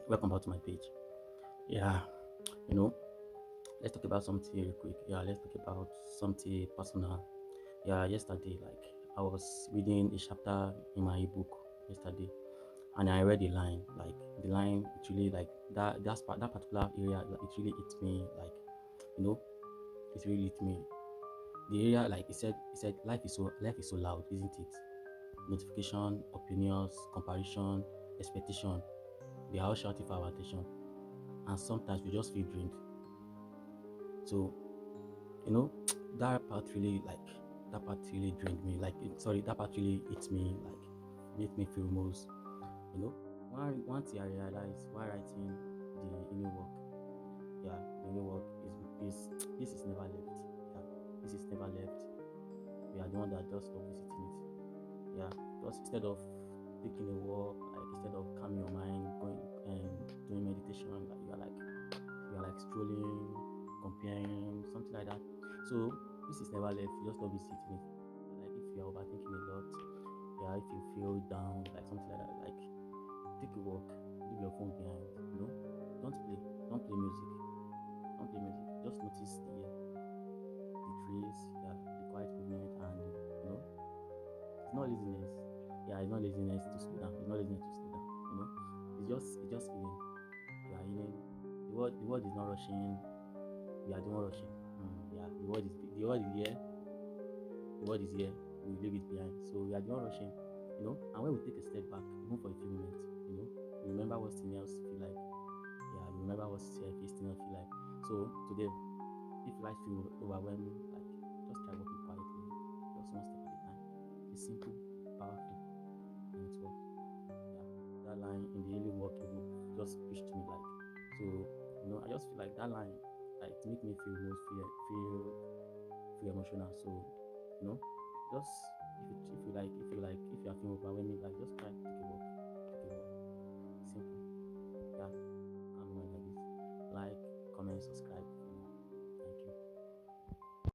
Welcome back to my page. Yeah, you know, let's talk about something real quick. Yeah, let's talk about something personal. Yeah, yesterday, I was reading a chapter in my ebook yesterday, and I read a line. Like the line, it really like that particular area. Like, it really hit me. You know, it really hit me. The area, like it said, life is so loud, isn't it? Notification, opinions, comparison, expectation. They are all shouting for our attention, and sometimes we just feel drained. So you know that part really drained me, sorry, that part really hit me, made me feel most. One thing I realized while writing the inner work, yeah, the inner work is this is never left. Yeah, this is never left. We are the one that just stop visiting it. Yeah, because instead of taking a walk, like instead of calming your mind, going and doing meditation, like you are like strolling, comparing, something like that. So this is never left. You just stop visiting it. Like if you are overthinking a lot, yeah, if you feel down, like something like that, like take a walk, leave your phone behind. Don't play, don't play music, don't play music. Just notice the trees, yeah, the quiet movement, and it's not laziness. Yeah, it's not laziness to slow down. It's not laziness to slow down. It's just healing. You are healing. The world is not rushing. We are the one rushing. Yeah, the world is here. The world is here. We leave it behind. So we are the one rushing. And when we take a step back, even for a few moments, we remember what something else feel like. Yeah, you remember what something else feel like. So today, if life feel overwhelming, like just try walking quietly, just one step at a time. It's simple, powerful, and it works. Yeah, that line in the daily work ebook just preached to me, like, so. I just feel like that line, like, it make me feel emotional. So, you know, just if you are feeling overwhelming, like, just try take a walk, take a walk. Simple. Yeah, I'm going like this. Like, comment, subscribe.